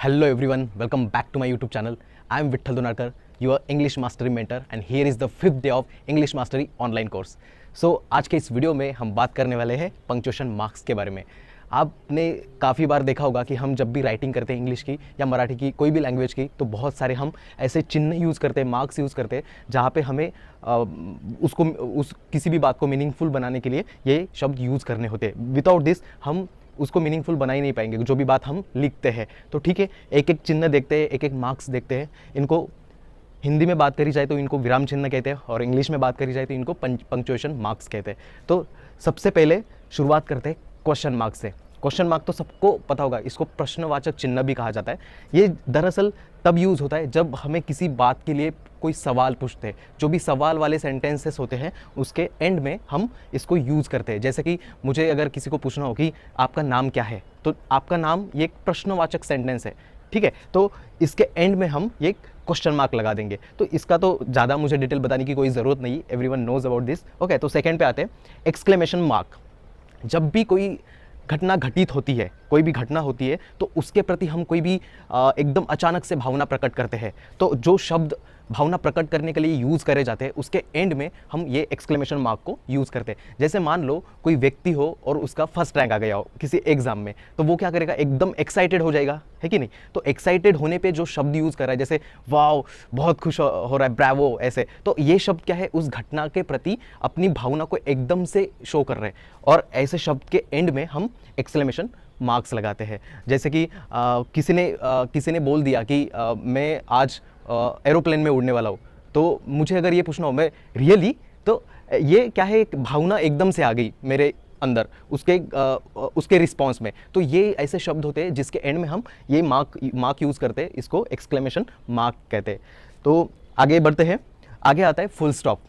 Hello everyone, welcome back to my YouTube channel. I am Vitthal Dunarkar, your English Mastery Mentor, and here is the 5th day of English Mastery online course. So आज के इस video में हम बात करने वाले हैं punctuation marks के बारे में। आपने काफ़ी बार देखा होगा कि हम जब भी राइटिंग करते हैं इंग्लिश की या मराठी की कोई भी लैंग्वेज की, तो बहुत सारे हम ऐसे चिन्ह यूज़ करते हैं, मार्क्स यूज़ करते हैं, जहाँ पे हमें उस किसी भी बात को मीनिंगफुल बनाने के लिए ये शब्द यूज़ करने होते हैं। विदाउट दिस हम उसको मीनिंगफुल बना ही नहीं पाएंगे, जो भी बात हम लिखते हैं। तो ठीक है, एक एक चिन्ह देखते हैं, एक एक मार्क्स देखते हैं। इनको हिंदी में बात करी जाए तो इनको विराम चिन्ह कहते हैं, और इंग्लिश में बात करी जाए तो इनको पंक्चुएशन मार्क्स कहते हैं। तो सबसे पहले शुरुआत करते हैं क्वेश्चन मार्क्स से। क्वेश्चन मार्क तो सबको पता होगा, इसको प्रश्नवाचक चिन्ह भी कहा जाता है। ये दरअसल तब यूज़ होता है जब हमें किसी बात के लिए कोई सवाल पूछते हैं। जो भी सवाल वाले सेंटेंसेस होते हैं उसके एंड में हम इसको यूज़ करते हैं। जैसे कि मुझे अगर किसी को पूछना हो कि आपका नाम क्या है, तो आपका नाम ये एक प्रश्नवाचक सेंटेंस है, ठीक है। तो इसके एंड में हम ये क्वेश्चन मार्क लगा देंगे। तो इसका तो ज़्यादा मुझे डिटेल बताने की कोई ज़रूरत नहीं, everyone knows about this. Okay, तो सेकंड पे आते हैं एक्सक्लेमेशन मार्क। जब भी कोई घटना घटित होती है, कोई भी घटना होती है, तो उसके प्रति हम कोई भी एकदम अचानक से भावना प्रकट करते हैं, तो जो शब्द भावना प्रकट करने के लिए यूज़ करे जाते हैं उसके एंड में हम ये एक्सक्लेमेशन मार्क को यूज़ करते हैं। जैसे मान लो कोई व्यक्ति हो और उसका फर्स्ट रैंक आ गया हो किसी एग्जाम में, तो वो क्या करेगा, एकदम एक्साइटेड हो जाएगा, है कि नहीं। तो एक्साइटेड होने पे जो शब्द यूज़ कर रहा है, जैसे वाओ, बहुत खुश हो रहा है, ब्रावो, ऐसे, तो ये शब्द क्या है, उस घटना के प्रति अपनी भावना को एकदम से शो कर रहे हैं, और ऐसे शब्द के एंड में हम एक्सक्लेमेशन मार्क्स लगाते हैं। जैसे कि किसी ने बोल दिया कि मैं आज एरोप्लेन में उड़ने वाला हूँ, तो मुझे अगर ये पूछना हो मैं रियली, तो ये क्या है, एक भावना एकदम से आ गई मेरे अंदर उसके रिस्पॉन्स में। तो ये ऐसे शब्द होते हैं जिसके एंड में हम ये मार्क यूज़ करते हैं, इसको एक्सक्लेमेशन मार्क कहते हैं। तो आगे बढ़ते हैं, आगे आता है फुल स्टॉप।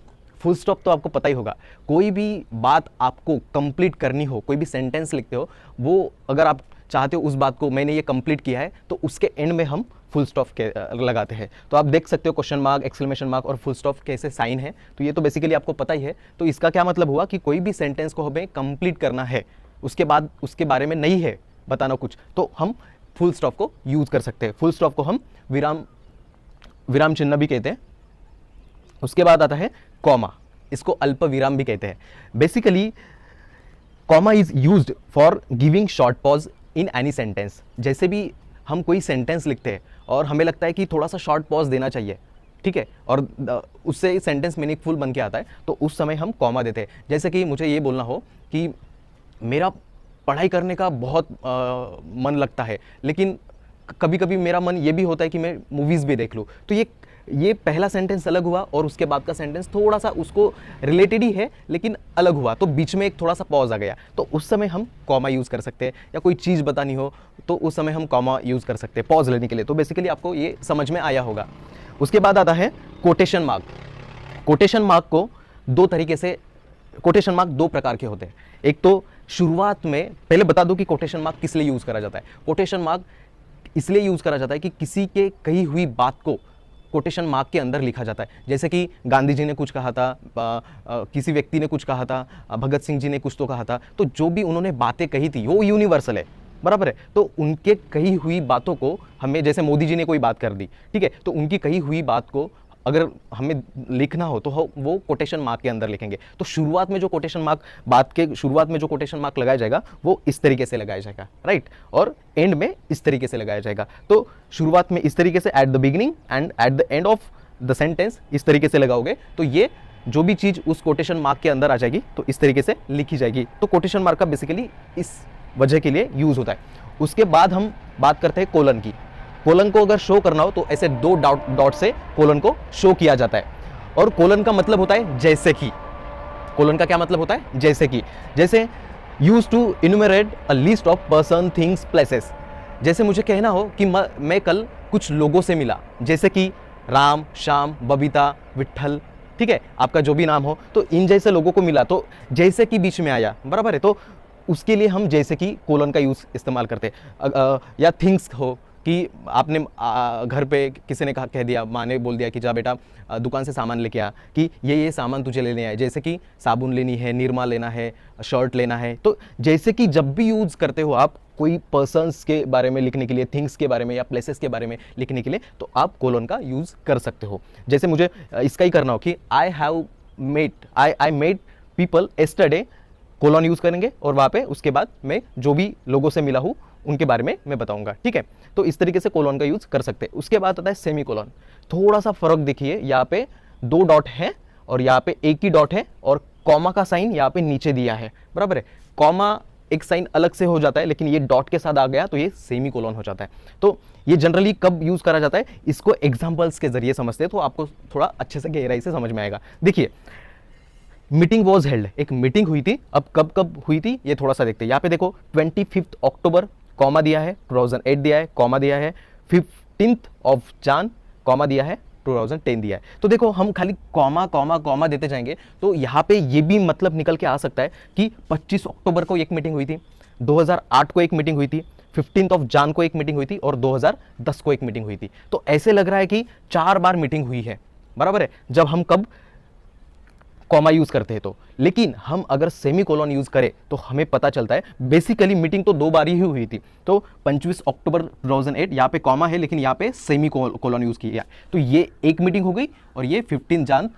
फुल स्टॉप तो आपको पता ही होगा, कोई भी बात आपको कंप्लीट करनी हो, कोई भी सेंटेंस लिखते हो, वो अगर आप चाहते हो उस बात को मैंने ये कंप्लीट किया है, तो उसके एंड में हम फुल स्टॉप के लगाते हैं। तो आप देख सकते हो क्वेश्चन मार्क, एक्सक्लेमेशन मार्क और फुल स्टॉप कैसे साइन है। तो ये तो बेसिकली आपको पता ही है। तो इसका क्या मतलब हुआ कि कोई भी सेंटेंस को हमें कंप्लीट करना है, उसके बाद उसके बारे में नहीं है बताना कुछ, तो हम फुल स्टॉप को यूज़ कर सकते हैं। फुल स्टॉप को हम विराम चिन्ह भी कहते हैं। उसके बाद आता है कॉमा, इसको अल्प विराम भी कहते हैं। Basically comma is used for giving short pause in any sentence. जैसे भी हम कोई सेंटेंस लिखते हैं और हमें लगता है कि थोड़ा सा शॉर्ट पॉज देना चाहिए, ठीक है, और उससे सेंटेंस मीनिंगफुल बन के आता है, तो उस समय हम कॉमा देते हैं। जैसे कि मुझे ये बोलना हो कि मेरा पढ़ाई करने का बहुत मन लगता है, लेकिन कभी कभी मेरा मन ये भी होता है कि मैं मूवीज़ भी देख लूँ, तो ये पहला सेंटेंस अलग हुआ और उसके बाद का सेंटेंस थोड़ा सा उसको रिलेटेड ही है लेकिन अलग हुआ, तो बीच में एक थोड़ा सा पॉज आ गया, तो उस समय हम कॉमा यूज़ कर सकते हैं। या कोई चीज़ बतानी हो तो उस समय हम कॉमा यूज़ कर सकते हैं पॉज लेने के लिए। तो बेसिकली आपको ये समझ में आया होगा। उसके बाद आता है कोटेशन मार्क। कोटेशन मार्क को कोटेशन मार्क दो प्रकार के होते हैं। एक तो शुरुआत में, पहले बता दो कि कोटेशन मार्क किस लिए यूज़ करा जाता है। कोटेशन मार्क इसलिए यूज़ करा जाता है कि किसी के कही हुई बात को कोटेशन मार्क के अंदर लिखा जाता है। जैसे कि गांधी जी ने कुछ कहा था, किसी व्यक्ति ने कुछ कहा था, भगत सिंह जी ने कुछ तो कहा था, तो जो भी उन्होंने बातें कही थी वो यूनिवर्सल है, बराबर है। तो उनके कही हुई बातों को हमें, जैसे मोदी जी ने कोई बात कर दी, ठीक है, तो उनकी कही हुई बात को अगर हमें लिखना हो तो वो कोटेशन मार्क के अंदर लिखेंगे। तो शुरुआत में जो कोटेशन मार्क, बात के शुरुआत में जो कोटेशन मार्क लगाया जाएगा वो इस तरीके से लगाया जाएगा, राइट, और एंड में इस तरीके से लगाया जाएगा। तो शुरुआत में इस तरीके से at the beginning and at the end of the sentence इस तरीके से लगाओगे, तो ये जो भी चीज़ उस कोटेशन मार्क के अंदर आ जाएगी तो इस तरीके से लिखी जाएगी। तो कोटेशन मार्क का बेसिकली इस वजह के लिए यूज़ होता है। उसके बाद हम बात करते हैं कोलन की। कोलन को अगर शो करना हो तो ऐसे दो डॉट से कोलन को शो किया जाता है, और कोलन का मतलब होता है जैसे कि। कोलन का क्या मतलब होता है, जैसे कि। जैसे use to enumerate a list of person, things, places. जैसे मुझे कहना हो कि मैं कल कुछ लोगों से मिला, जैसे कि राम, श्याम, बबीता, विट्ठल, ठीक है, आपका जो भी नाम हो, तो इन जैसे लोगों को मिला, तो जैसे कि बीच में आया, बराबर है। तो उसके लिए हम जैसे कि कोलन का यूज इस्तेमाल करते हैं। या थिंग्स हो, कि आपने घर पे किसी ने कह दिया, माँ ने बोल दिया कि जा बेटा दुकान से सामान लेके आ, कि ये सामान तुझे लेने आए, जैसे कि साबुन लेनी है, निरमा लेना है, शर्ट लेना है। तो जैसे कि जब भी यूज़ करते हो आप कोई पर्सन्स के बारे में लिखने के लिए, थिंग्स के बारे में या प्लेसेस के बारे में लिखने के लिए, तो आप कोलोन का यूज़ कर सकते हो। जैसे मुझे इसका ही करना हो कि I met people yesterday, colon use करेंगे और वहाँ पे उसके बाद मैं जो भी लोगों से मिला हूँ उनके बारे में मैं बताऊंगा, ठीक है। तो इस तरीके से कोलोन का यूज़ कर सकते हैं। उसके बाद आता है सेमी कोलोन। थोड़ा सा फर्क देखिए, यहाँ पे 2 डॉट है और यहाँ पे एक ही डॉट है और कॉमा का साइन यहाँ पे नीचे दिया है, बराबर है। कॉमा एक साइन अलग से हो जाता है, लेकिन ये डॉट के साथ आ गया तो ये सेमी कोलोन हो जाता है। तो ये जनरली कब यूज़ करा जाता है, इसको एग्जाम्पल्स के जरिए समझते हैं तो आपको थोड़ा अच्छे से गहराई से समझ में आएगा। देखिए, मीटिंग वॉज हेल्ड, एक मीटिंग हुई थी। अब कब कब हुई थी ये थोड़ा सा देखते हैं। यहाँ पे देखो 25 अक्टूबर कॉमा दिया है, 2008 दिया है, कॉमा दिया है, 15 जान कॉमा दिया है, 2010 दिया है। तो देखो हम खाली कॉमा कॉमा कॉमा देते जाएंगे तो यहाँ पे ये भी मतलब निकल के आ सकता है कि 25 अक्टूबर को एक मीटिंग हुई थी, 2008 को एक मीटिंग हुई थी, 15 जान को एक मीटिंग हुई थी और 2010 को एक मीटिंग हुई थी। तो ऐसे लग रहा है कि 4 बार मीटिंग हुई है, बराबर है, जब हम कब कॉमा यूज करते हैं तो। लेकिन हम अगर सेमी कोलोन यूज करें तो हमें पता चलता है बेसिकली मीटिंग तो 2 बार ही हुई थी। तो 25 अक्टूबर 2008 यहाँ पे कॉमा है, लेकिन यहाँ पे सेमी कोलोन यूज किया। तो ये एक मीटिंग हो गई और ये 15 जान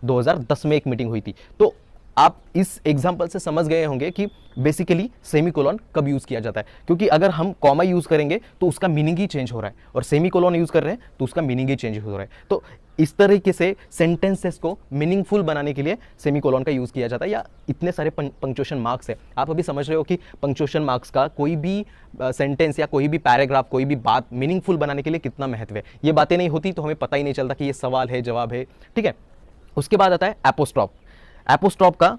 2010 में एक मीटिंग हुई थी। तो आप इस एग्जाम्पल से समझ गए होंगे कि बेसिकली सेमी कोलोन कब यूज किया जाता है, क्योंकि अगर हम कॉमा यूज करेंगे तो उसका मीनिंग ही चेंज हो रहा है और सेमी कोलोन यूज कर रहे हैं तो उसका मीनिंग ही चेंज हो रहा है। तो इस तरीके से सेंटेंसेस को मीनिंगफुल बनाने के लिए सेमी कोलोन का यूज किया जाता है। या इतने सारे पंक्चुएशन मार्क्स है, आप अभी समझ रहे हो कि पंक्चुएशन मार्क्स का कोई भी सेंटेंस या कोई भी पैराग्राफ, कोई भी बात मीनिंगफुल बनाने के लिए कितना महत्व है। ये बातें नहीं होती तो हमें पता ही नहीं चलता कि ये सवाल है, जवाब है, ठीक है। उसके बाद आता है एपोस्ट्रॉफ। एपोस्ट्रॉफ का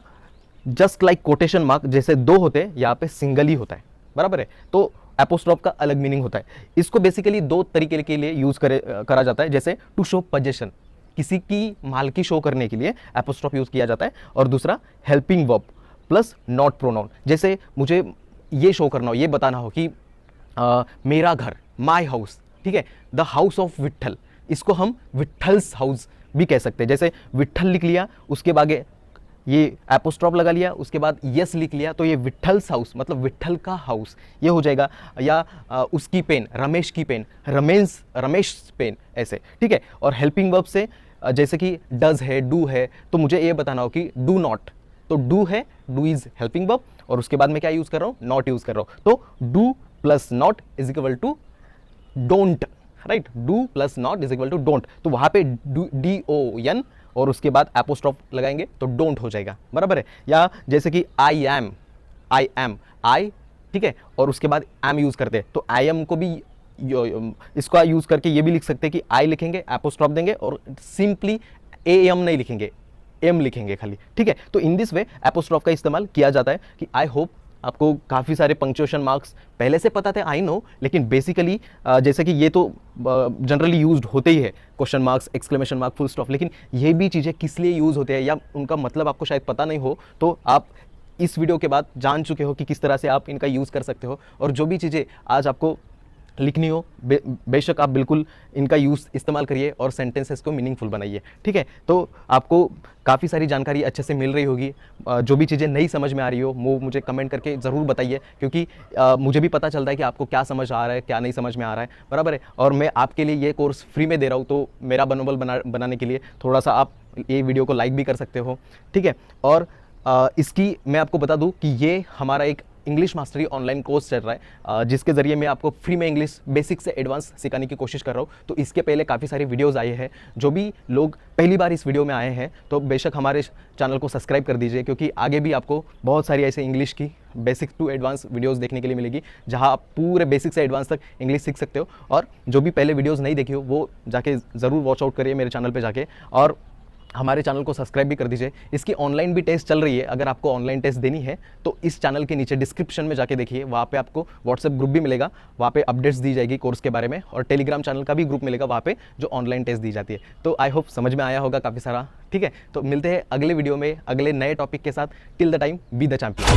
जस्ट लाइक कोटेशन मार्क जैसे 2 होते हैं, यहाँ पे सिंगल ही होता है, बराबर है। तो एपोस्ट्रॉफ का अलग मीनिंग होता है। इसको बेसिकली 2 तरीके के लिए यूज करा जाता है। जैसे टू शो पोजेशन, किसी की मालकी शो करने के लिए एपोस्ट्रॉफ यूज किया जाता है। और दूसरा helping verb plus not pronoun. जैसे मुझे ये शो करना हो, ये बताना हो कि मेरा घर, माई हाउस, ठीक है, द हाउस ऑफ विट्ठल, इसको हम विट्ठल्स हाउस भी कह सकते हैं। जैसे विट्ठल लिख लिया, उसके बाद ये एपोस्ट्रॉफ लगा लिया, उसके बाद यस लिख लिया, तो ये विट्ठल्स हाउस मतलब विट्ठल का हाउस ये हो जाएगा। या उसकी पेन, रमेश की पेन, रमेश पेन, ऐसे, ठीक है। और हेल्पिंग वर्ब से जैसे कि डज है, डू है, तो मुझे ये बताना हो कि डू नॉट, तो डू है, डू इज हेल्पिंग वर्ब और उसके बाद मैं क्या यूज कर रहा हूँ, नॉट यूज कर रहा हूँ। तो do plus not is equal to don't, right, do plus not is equal to don't. तो वहां पे DON और उसके बाद एपोस्ट्रॉफ लगाएंगे तो डोंट हो जाएगा, बराबर है। या जैसे कि आई एम, आई, ठीक है, और उसके बाद एम यूज करते हैं तो आई एम को भी इसका यूज करके ये भी लिख सकते हैं कि आई लिखेंगे, एपोस्ट्रॉफ देंगे और सिंपली AM नहीं लिखेंगे, एम लिखेंगे खाली, ठीक है। तो इन दिस वे एपोस्ट्रॉफ का इस्तेमाल किया जाता है। कि आई होप आपको काफ़ी सारे पंक्चुएशन मार्क्स पहले से पता थे, आई नो, लेकिन बेसिकली जैसे कि ये तो जनरली यूज्ड होते ही है, question marks, exclamation mark, full stop, लेकिन ये भी चीज़ें किस लिए यूज़ होते हैं या उनका मतलब आपको शायद पता नहीं हो, तो आप इस वीडियो के बाद जान चुके हो कि किस तरह से आप इनका यूज़ कर सकते हो। और जो भी चीज़ें आज आपको लिखनी हो बेशक आप बिल्कुल इनका यूज़ इस्तेमाल करिए और सेंटेंसेस को मीनिंगफुल बनाइए, ठीक है। तो आपको काफ़ी सारी जानकारी अच्छे से मिल रही होगी। जो भी चीज़ें नहीं समझ में आ रही हो वो मुझे कमेंट करके ज़रूर बताइए, क्योंकि मुझे भी पता चलता है कि आपको क्या समझ आ रहा है, क्या नहीं समझ में आ रहा है, बराबर है। और मैं आपके लिए ये कोर्स फ्री में दे रहा हूँ, तो मेरा मनोबल बनाने के लिए थोड़ा सा आप ये वीडियो को लाइक भी कर सकते हो, ठीक है। और इसकी मैं आपको बता दूँ कि ये हमारा एक इंग्लिश मास्टरी ऑनलाइन कोर्स चल रहा है, जिसके ज़रिए मैं आपको फ्री में इंग्लिश बेसिक से एडवांस सिखाने की कोशिश कर रहा हूँ। तो इसके पहले काफ़ी सारे वीडियोस आए हैं। जो भी लोग पहली बार इस वीडियो में आए हैं तो बेशक हमारे चैनल को सब्सक्राइब कर दीजिए, क्योंकि आगे भी आपको बहुत सारी ऐसे इंग्लिश की बेसिक टू एडवांस वीडियोस देखने के लिए मिलेगी, जहां आप पूरे बेसिक से एडवांस तक इंग्लिश सीख सकते हो। और जो भी पहले वीडियोज़ नहीं देखी हो वो जाके ज़रूर वॉच आउट करिए मेरे चैनल पर जाके, और हमारे चैनल को सब्सक्राइब भी कर दीजिए। इसकी ऑनलाइन भी टेस्ट चल रही है, अगर आपको ऑनलाइन टेस्ट देनी है तो इस चैनल के नीचे डिस्क्रिप्शन में जाके देखिए, वहाँ पे आपको व्हाट्सएप ग्रुप भी मिलेगा, वहाँ पे अपडेट्स दी जाएगी कोर्स के बारे में, और टेलीग्राम चैनल का भी ग्रुप मिलेगा वहाँ पे जो ऑनलाइन टेस्ट दी जाती है। तो आई होप समझ में आया होगा काफ़ी सारा, ठीक है। तो मिलते हैं अगले वीडियो में अगले नए टॉपिक के साथ। Till the time be the champion.